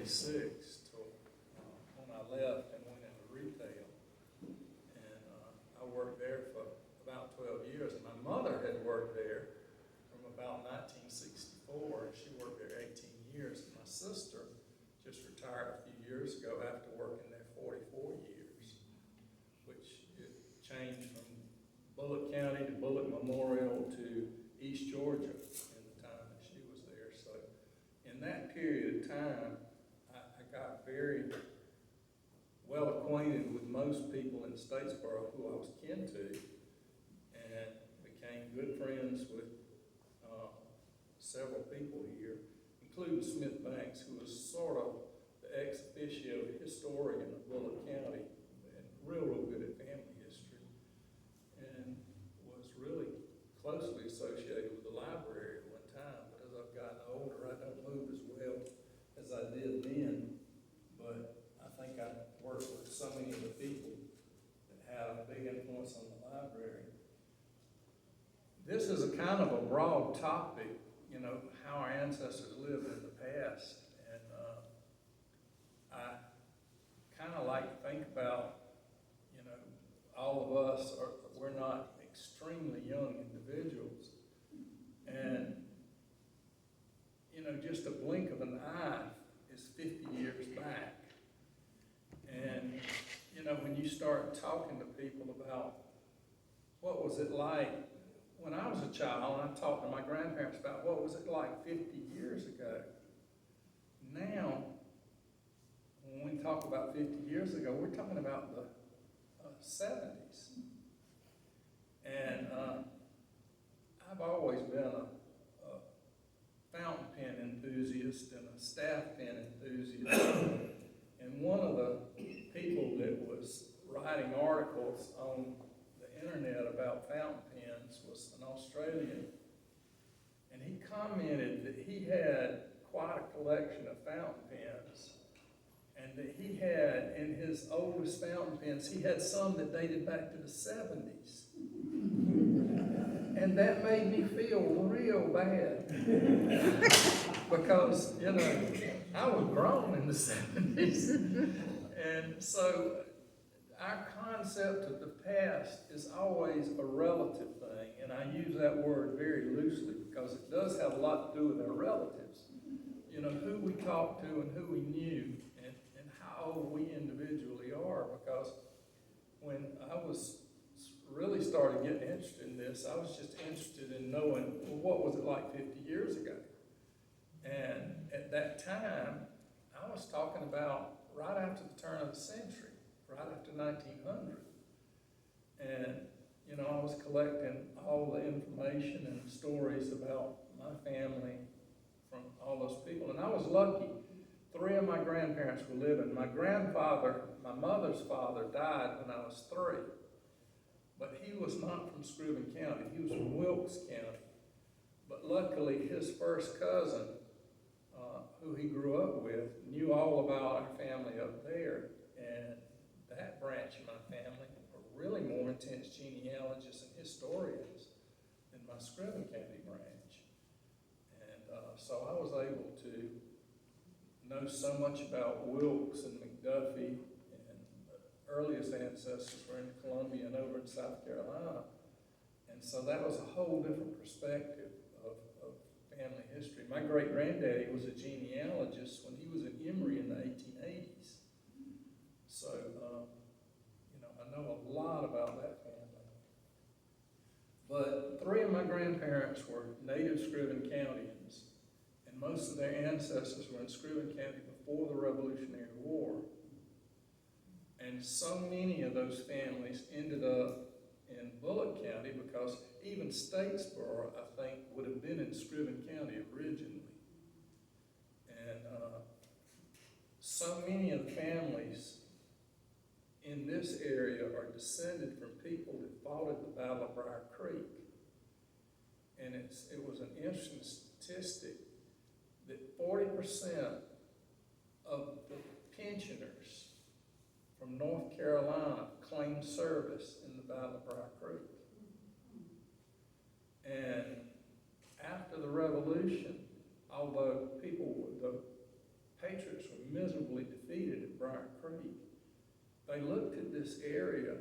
1986 till when I left and went into retail. And I worked there for about 12 years. And my mother had worked there from about 1964, and she worked there 18 years. And my sister just retired a few years ago after working there 44 years, which it changed from Bulloch County to Bulloch Memorial to East Georgia in the time that she was there. So in that period of time, I got very well acquainted with most people in Statesboro who I was kin to, and became good friends with several people here, including Smith Banks, who was sort of the ex officio historian of Bulloch County, and real good at family history, and was really closely associated with the library at one time. But as I've gotten older, I don't move as well as I did then. But I think I worked with so many of the people that had a big influence on the library. This is a kind of a broad topic, you know, how our ancestors lived in the past. And I kind of like to think about, you know, all of us we're not extremely young individuals. And, you know, just a blink of an eye is 50 years back. And, you know, when you start talking to people about what was it like when I was a child, and I talked to my grandparents about what was it like 50 years ago. Now, when we talk about 50 years ago, we're talking about the 70s. And I've always been a fountain pen enthusiast and a staff pen enthusiast. And one of the people that was writing articles on the internet about fountain pens was an Australian. And he commented that he had quite a collection of fountain pens. And that he had, in his oldest fountain pens, he had some that dated back to the 70s. And that made me feel real bad. Because, you know, I was grown in the 70s. And so our concept of the past is always a relative thing. And I use that word very loosely because it does have a lot to do with our relatives. You know, who we talked to and who we knew, and how old we individually are. Because when I was really started getting interested in this, I was just interested in knowing, well, what was it like 50 years ago? And at that time, I was talking about right after the turn of the century, right after 1900. And, you know, I was collecting all the information and stories about my family from all those people. And I was lucky. 3 of my grandparents were living. My grandfather, my mother's father, died when I was 3. But he was not from Screven County. He was from Wilkes County. But luckily, his first cousin, who he grew up with, knew all about our family up there. And that branch of my family were really more intense genealogists and historians than my Screven County branch. And so I was able to know so much about Wilkes and McDuffie. Earliest ancestors were in Columbia and over in South Carolina. And so that was a whole different perspective of family history. My great-granddaddy was a genealogist when he was at Emory in the 1880s. So, you know, I know a lot about that family. But 3 of my grandparents were native Screven Countians, and most of their ancestors were in Screven County before the Revolutionary War. And so many of those families ended up in Bulloch County because even Statesboro, I think, would have been in Screven County originally. And so many of the families in this area are descended from people that fought at the Battle of Briar Creek. And it was an interesting statistic that 40% of the pensioners from North Carolina claimed service in the Battle of Briar Creek. And after the Revolution, although the Patriots were miserably defeated at Briar Creek. They looked at this area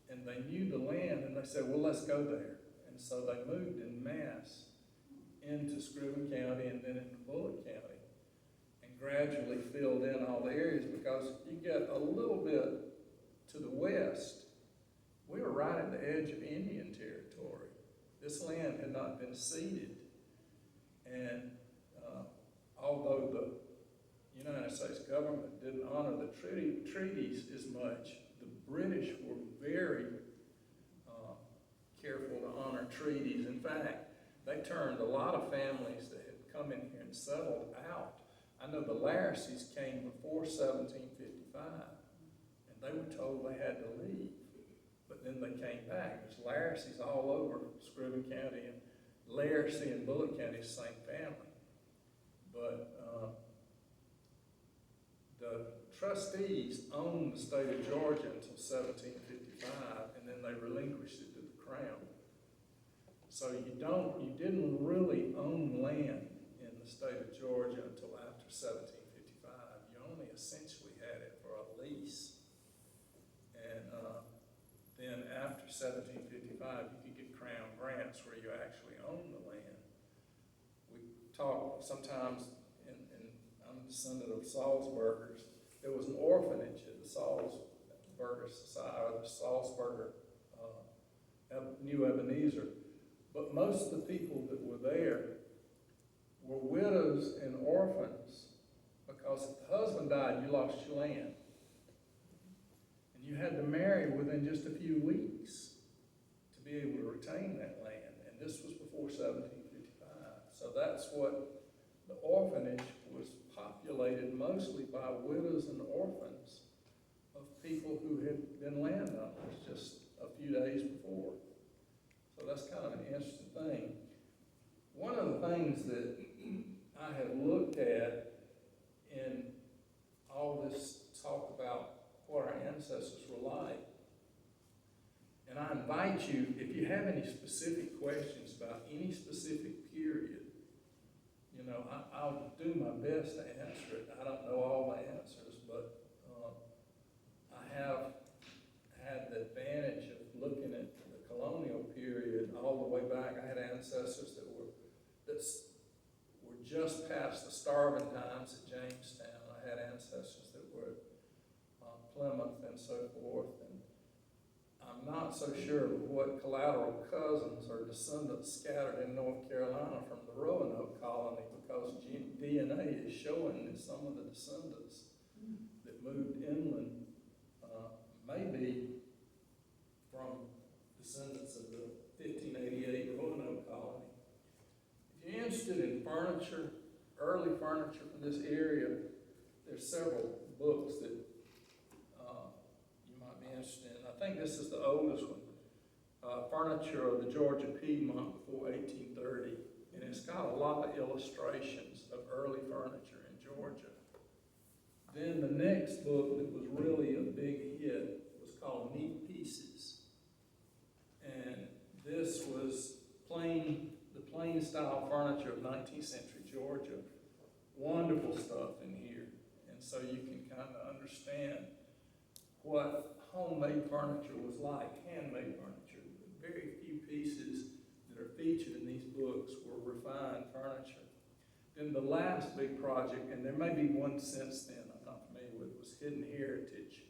and they knew the land and they said, well, let's go there. And so they moved in mass into Scriven County and then into Bulloch County and gradually filled in all the areas, because you get a little bit to the west, we were right at the edge of Indian territory. This land had not been ceded. And although the United States government didn't honor the treaties as much, the British were very careful to honor treaties. In fact, they turned a lot of families that had come in here and settled out. I know the Larseys came before 1755, and they were told they had to leave. But then they came back. There's Larseys all over Scriven County, and Larsey and Bulloch County, same family. But the trustees owned the state of Georgia until 1755, and then they relinquished it to the crown. So you didn't really own land in the state of Georgia until after 1755. You only essentially had it for a lease. And then after 1755, you could get crown grants where you actually own the land. We talk sometimes, I'm a descendant of Salzburgers. There was an orphanage at the Salzburger Society, or the Salzburger New Ebenezer. But most of the people that were there were widows and orphans, because if the husband died, you lost your land. And you had to marry within just a few weeks to be able to retain that land. And this was before 1755. So that's what the orphanage was populated mostly by widows and orphans of people who had been landowners just a few days before. So that's kind of an interesting thing. One of the things that I have looked at in all this talk about what our ancestors were like, and I invite you, if you have any specific questions about any specific period, I'll do my best to answer it. I don't know all the answers, but I have had the advantage of looking at the colonial period all the way back. I had ancestors that were just past the starving times at Jamestown. I had ancestors that were at Plymouth and so forth. And I'm not so sure what collateral cousins or descendants scattered in North Carolina from the Roanoke colony, because DNA is showing that some of the descendants that moved inland may be from descendants of the 1588 Roanoke colony. If you're interested in furniture, early furniture from this area, there's several books that you might be interested in. I think this is the oldest one, Furniture of the Georgia Piedmont before 1830. And it's got a lot of illustrations of early furniture in Georgia. Then the next book that was really a big hit was called Neat Pieces. And this was the plain style furniture of 19th century Georgia. Wonderful stuff in here. And so you can kind of understand what homemade furniture was like, handmade furniture. Very few pieces that are featured in these books were refined furniture. Then the last big project, and there may be one since then I'm not familiar with, was Hidden Heritage.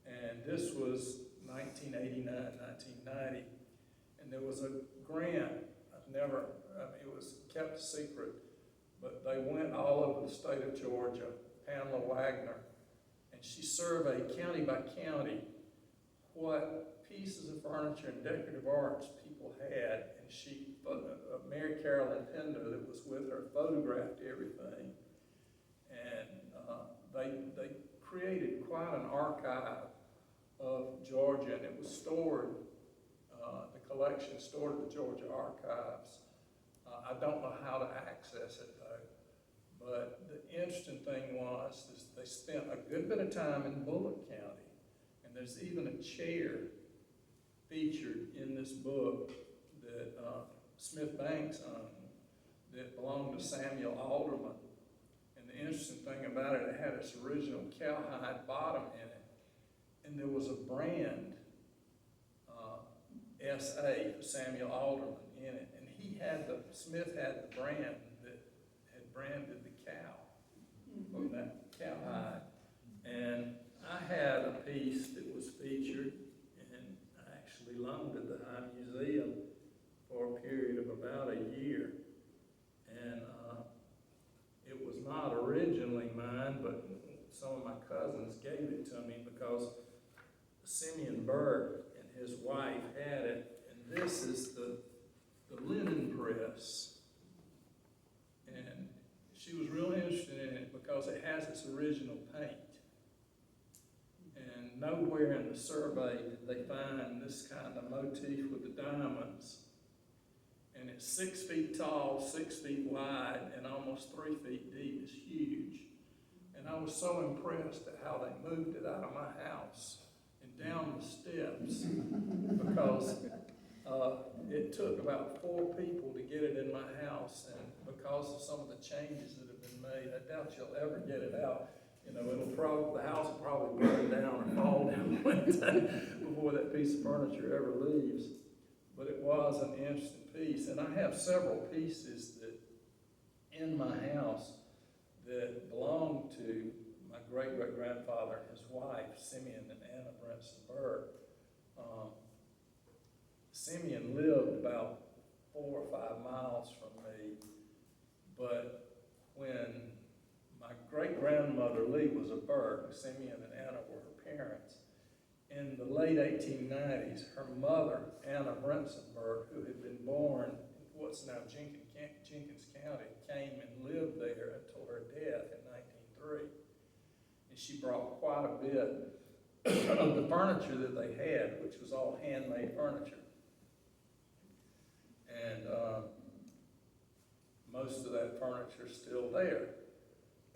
And this was 1989, 1990. And there was a grant. It was kept secret, but they went all over the state of Georgia. Pamela Wagner, and she surveyed county by county what pieces of furniture and decorative arts people had, and Mary Carolyn Pender, that was with her, photographed everything, and they created quite an archive of Georgia, and it was stored, the collection stored at the Georgia Archives. I don't know how to access it though, but the interesting thing was is they spent a good bit of time in Bulloch County, and there's even a chair featured in this book that Smith Banks owned that belonged to Samuel Alderman. And the interesting thing about it, it had its original cowhide bottom in it, and there was a brand, S.A. for Samuel Alderman in it, and Smith had the brand that had branded the cow, or that cowhide. And I had a piece that was featured, and I actually loaned it to the High Museum for a period of about a year. And it was not originally mine, but some of my cousins gave it to me because Simeon Berg and his wife had it. And this is the linen press. And she was real interested in it because it has its original paint. And nowhere in the survey did they find this kind of motif with the diamonds. And it's 6 feet tall, 6 feet wide, and almost 3 feet deep. It's huge. And I was so impressed at how they moved it out of my house and down the steps, because it took about 4 people to get it in my house, and because of some of the changes that have been made, I doubt you'll ever get it out. You know, the house will probably burn down or fall down one day before that piece of furniture ever leaves. But it was an interesting piece, and I have several pieces that in my house that belong to my great-great-grandfather and his wife, Simeon and Anna Brinson Berg. Simeon lived about 4 or 5 miles from me, but when my great-grandmother Lee was a Berg, Simeon and Anna were her parents, in the late 1890s, her mother, Anna Brinsenberg, who had been born in what's now Jenkins County, came and lived there until her death in 1903. And she brought quite a bit of the furniture that they had, which was all handmade furniture. And most of that furniture is still there,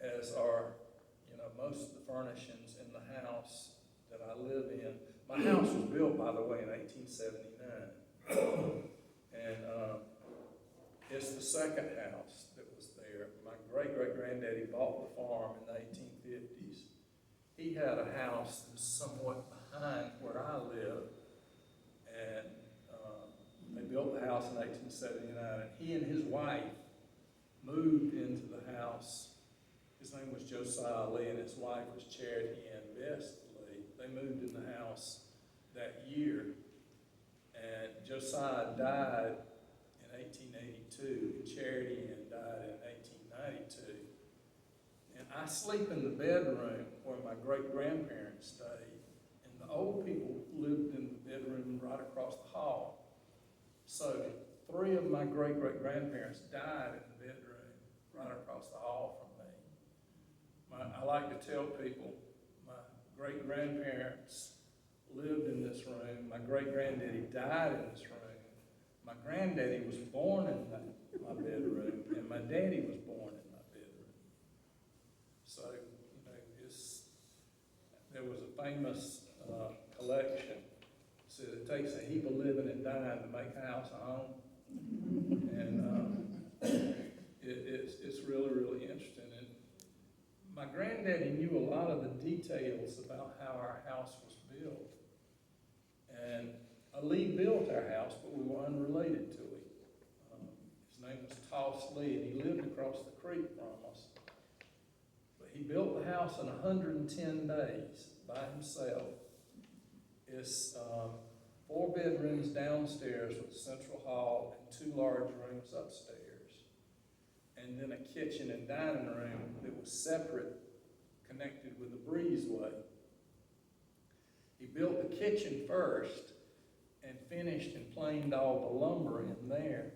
as are, most of the furnishings in the house that I live in. My house was built, by the way, in 1879. And it's the second house that was there. My great-great-granddaddy bought the farm in the 1850s. He had a house that's somewhat behind where I live. And they built the house in 1879. And he and his wife moved into the house. His name was Josiah Lee, and his wife was Charity Ann Best. They moved in the house that year, and Josiah died in 1882, and Charity Ann died in 1892. And I sleep in the bedroom where my great-grandparents stayed, and the old people lived in the bedroom right across the hall. So 3 of my great-great-grandparents died in the bedroom right across the hall from me. I like to tell people, great-grandparents lived in this room. My great-granddaddy died in this room. My granddaddy was born in my bedroom, and my daddy was born in my bedroom. So, there was a famous collection. Said it takes a heap of living and dying to make a house a home. And it's really, really interesting. My granddaddy knew a lot of the details about how our house was built. And Lee built our house, but we were unrelated to him. His name was Toss Lee, and he lived across the creek from us. But he built the house in 110 days by himself. It's 4 bedrooms downstairs with a central hall and 2 large rooms upstairs. And then a kitchen and dining room that was separate, connected with a breezeway. He built the kitchen first and finished and planed all the lumber in there.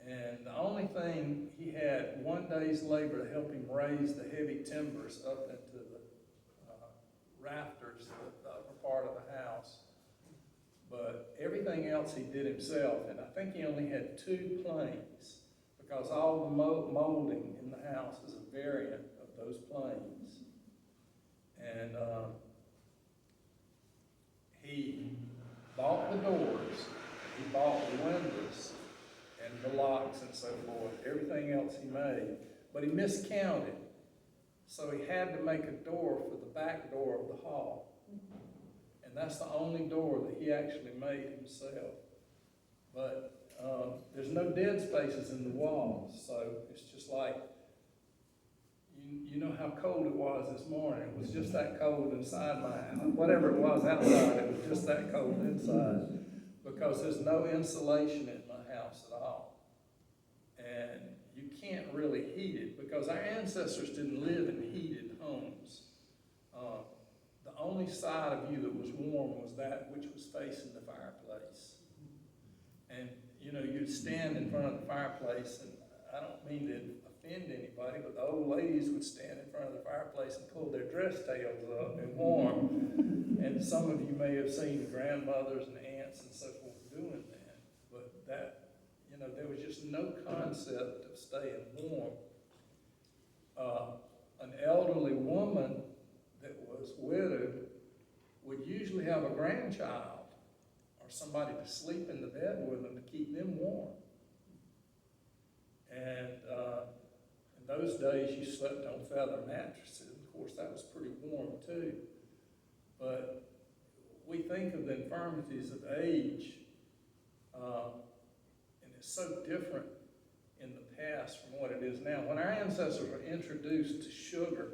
And the only thing, he had 1 day's labor to help him raise the heavy timbers up into the rafters, the upper part of the house. But everything else he did himself, and I think he only had 2 planes, because all the molding in the house is a variant of those planes. And he bought the doors, he bought the windows, and the locks and so forth, everything else he made. But he miscounted. So he had to make a door for the back door of the hall. And that's the only door that he actually made himself. But there's no dead spaces in the walls, so it's just like, you know how cold it was this morning. It was just that cold inside my house. Whatever it was outside, it was just that cold inside. Because there's no insulation in my house at all. And you can't really heat it, because our ancestors didn't live in heated homes. The only side of you that was warm was that which was facing the fireplace. And, you know, you'd stand in front of the fireplace, and I don't mean to offend anybody, but the old ladies would stand in front of the fireplace and pull their dress tails up and warm. And some of you may have seen grandmothers and aunts and so forth doing that. But that, you know, there was just no concept of staying warm. An elderly woman that was widowed would usually have a grandchild or somebody to sleep in the bed with them to keep them warm. And in those days, you slept on feather mattresses. Of course, that was pretty warm too. But we think of the infirmities of age, and it's so different in the past from what it is now. When our ancestors were introduced to sugar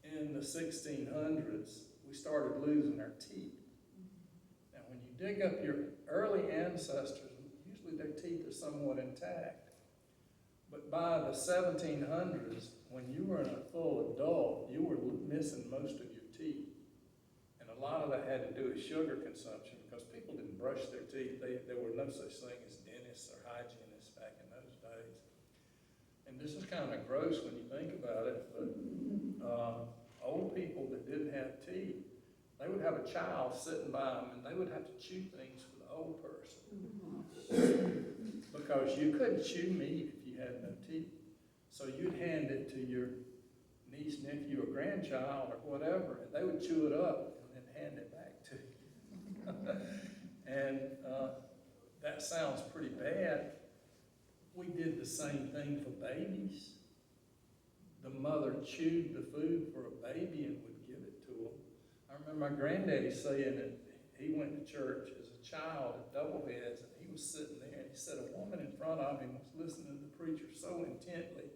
in the 1600s, we started losing our teeth. Now, when you dig up your early ancestors, usually their teeth are somewhat intact. But by the 1700s, when you were a full adult, you were missing most of your teeth. And a lot of that had to do with sugar consumption, because people didn't brush their teeth. There were no such thing as dentists or hygienists back in those days. And this is kind of gross when you think about it, but old people that didn't have teeth, they would have a child sitting by them, and they would have to chew things for the old person. Because you couldn't chew meat if you had no teeth. So you'd hand it to your niece, nephew, or grandchild, or whatever, and they would chew it up and then hand it back to you. And that sounds pretty bad. We did the same thing for babies. The mother chewed the food for a baby and would give it to them. I remember my granddaddy saying that he went to church as a child at Doubleheads, and he was sitting there, and he said a woman in front of him was listening to the preacher so intently,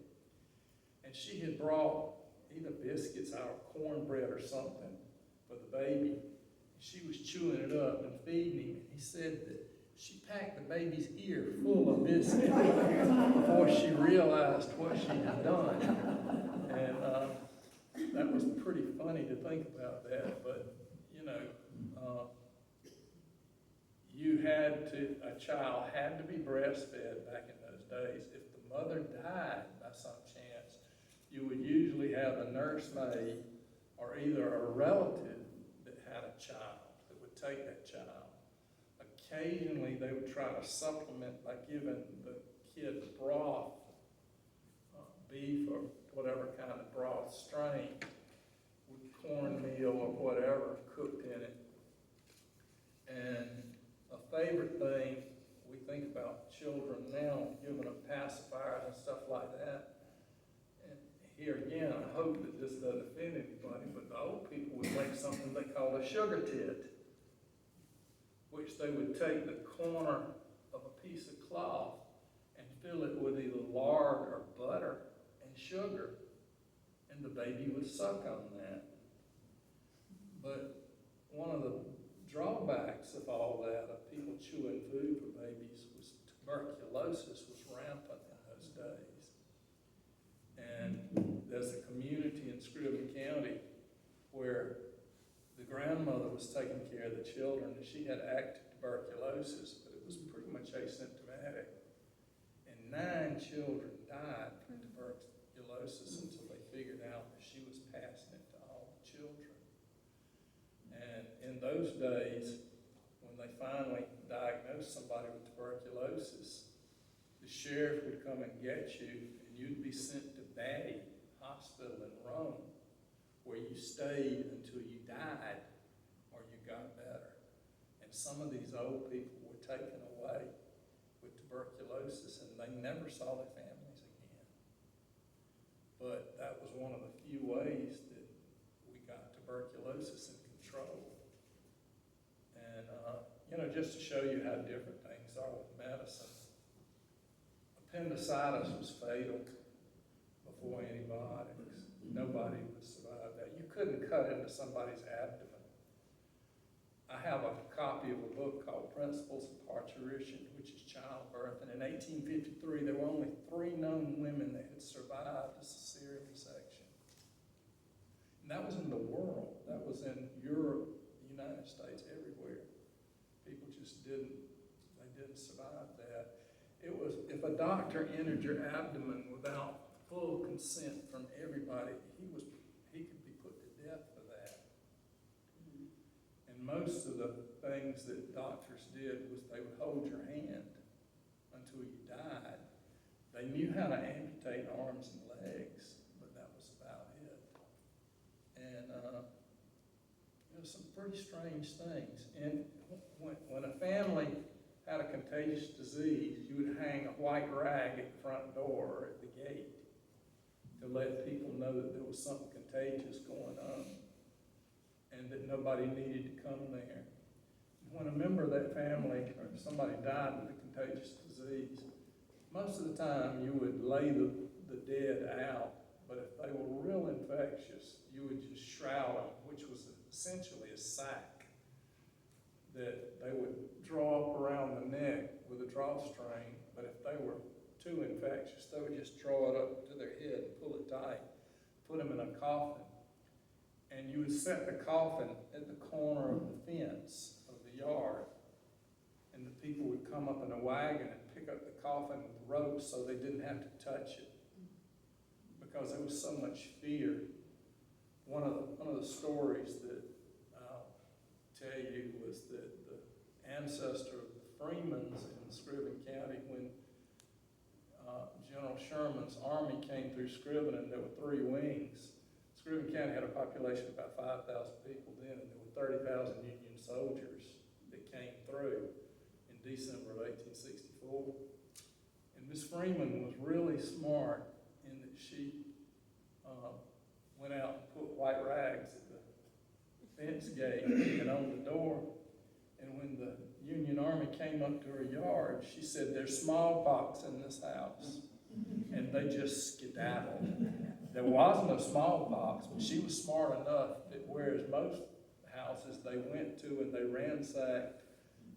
and she had brought either biscuits or cornbread or something for the baby. She was chewing it up and feeding him, and he said that she packed the baby's ear full of biscuits before she realized what she had done. And that was pretty funny to think about that, but, you know, a child had to be breastfed back in those days. If the mother died by some chance, you would usually have a nursemaid or either a relative that had a child that would take that child. Occasionally, they would try to supplement by giving the kid broth, beef or whatever kind of broth strain, with cornmeal or whatever cooked in it. And a favorite thing, we think about children now, giving them pacifiers and stuff like that. And here again, I hope that this doesn't offend anybody, but the old people would make something they called a sugar tit, which they would take the corner of a piece of cloth and fill it with either lard or butter and sugar, and the baby would suck on that. But one of the drawbacks of all that, of people chewing food for babies, was tuberculosis was rampant in those days. And there's a community in Scriven County where the grandmother was taking care of the children, and she had active tuberculosis, but it was pretty much asymptomatic. And 9 children died from tuberculosis until they figured out that she was passing it to all the children. And in those days, when they finally diagnosed somebody with tuberculosis, the sheriff would come and get you, and you'd be sent to Batty Hospital in Rome, where you stayed until you died or you got better. And some of these old people were taken away with tuberculosis, and they never saw their families again. But that was one of the few few ways that we got tuberculosis in control. And, just to show you how different things are with medicine, appendicitis was fatal before antibiotics. Nobody would survive that. You couldn't cut into somebody's abdomen. I have a copy of a book called Principles of Parturition, which is childbirth, and in 1853 there were only 3 known women that had survived a cesarean section. And that was in the world. That was in Europe, the United States, everywhere. People just didn't survive that. It was, if a doctor entered your abdomen without full consent from everybody, he could be put to death for that. And most of the things that doctors did was they would hold your hand until you died. They knew how to amputate arms and legs, but that was about it. And some pretty strange things. And when a family had a contagious disease, you would hang a white rag at the front door or at the gate to let people know that there was something contagious going on and that nobody needed to come there. When a member of that family or somebody died with a contagious disease, most of the time you would lay the dead out, but if they were real infectious, you would just shroud them, which was essentially a sack that they would draw up around the neck with a drawstring, but if they were too infectious, they would just draw it up to their head and pull it tight, put them in a coffin, and you would set the coffin at the corner of the fence of the yard, and the people would come up in a wagon and pick up the coffin with ropes so they didn't have to touch it, because there was so much fear. One of the stories that I'll tell you was that the ancestor of the Freemans in Scriven County, when General Sherman's army came through Scriven, and there were 3 wings. Scriven County had a population of about 5,000 people then, and there were 30,000 Union soldiers that came through in December of 1864. And Miss Freeman was really smart in that she went out and put white rags at the fence gate and on the door. And when the Union Army came up to her yard, she said, "There's smallpox in this house." And they just skedaddled. There was no smallpox, but she was smart enough that whereas most houses they went to and they ransacked,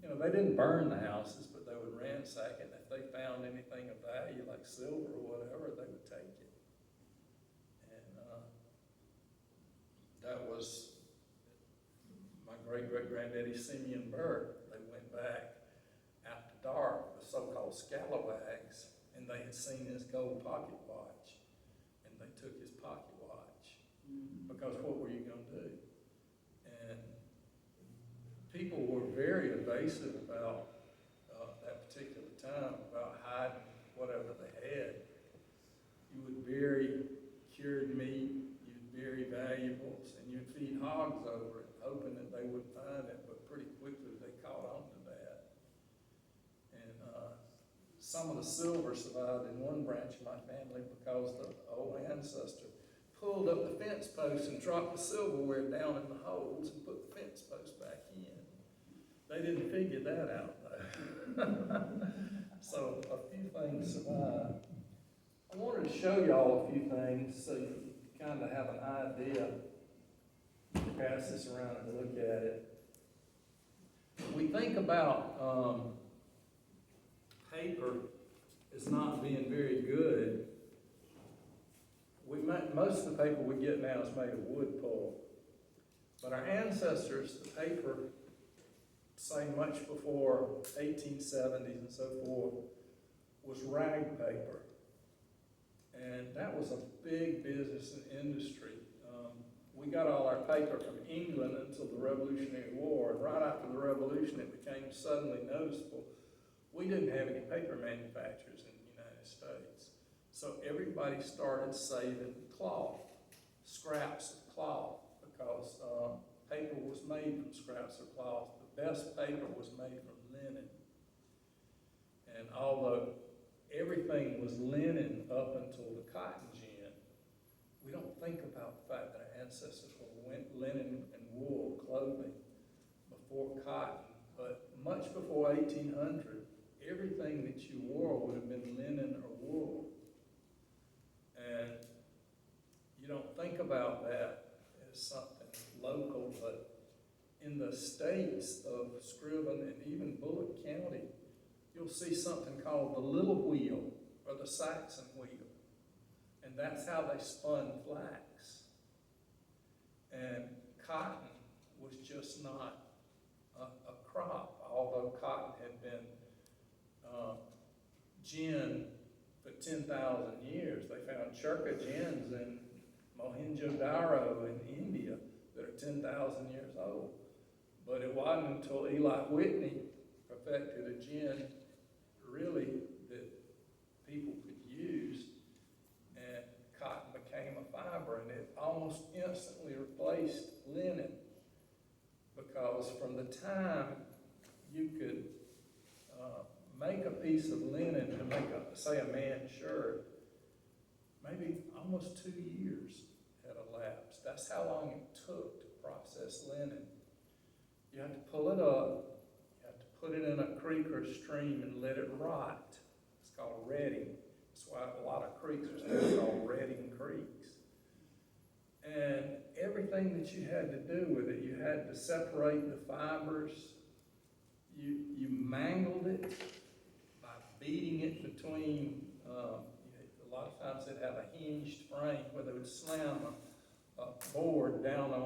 they didn't burn the houses, but they would ransack it. And if they found anything of value, like silver or whatever, they would take it. That was my great-great-granddaddy Simeon Burke. They went back after dark with so-called scalawags, and they had seen his gold pocket watch, and they took his pocket watch, because what were you going to do? And people were very evasive about that particular time, about hiding whatever they had. You would bury cured meat, very valuables, and you'd feed hogs over it, hoping that they wouldn't find it, but pretty quickly they caught on to that. And some of the silver survived in one branch of my family because the old ancestor pulled up the fence post and dropped the silverware down in the holes and put the fence post back in. They didn't figure that out though. So a few things survived. I wanted to show y'all a few things so you kind of have an idea. Pass this around and look at it. We think about paper as not being very good. Most of the paper we get now is made of wood pulp. But our ancestors, the paper, say much before 1870s and so forth, was rag paper. And that was a big business and industry. We got all our paper from England until the Revolutionary War, and right after the Revolution it became suddenly noticeable. We didn't have any paper manufacturers in the United States. So everybody started saving cloth, scraps of cloth, because paper was made from scraps of cloth. The best paper was made from linen. And although everything was linen up until the cotton gin, we don't think about the fact that our ancestors wore linen and wool clothing before cotton, but much before 1800, everything that you wore would have been linen or wool. And you don't think about that as something local, but in the states of Scriven and even Bulloch County, you'll see something called the little wheel or the Saxon wheel. And that's how they spun flax. And cotton was just not a crop, although cotton had been gin for 10,000 years. They found churka gins in Mohenjo-Daro in India that are 10,000 years old. But it wasn't until Eli Whitney perfected a gin really that people could use, and cotton became a fiber, and it almost instantly replaced linen, because from the time you could make a piece of linen to make, say, a man's shirt, maybe almost 2 years had elapsed. That's how long it took to process linen. You have to pull it up, you have to put it in a creek or a stream and let it rot. It's called retting. That's why a lot of creeks are still called retting creeks. And everything that you had to do with it, you had to separate the fibers. You mangled it by beating it between, a lot of times they'd have a hinged frame where they would slam a board down on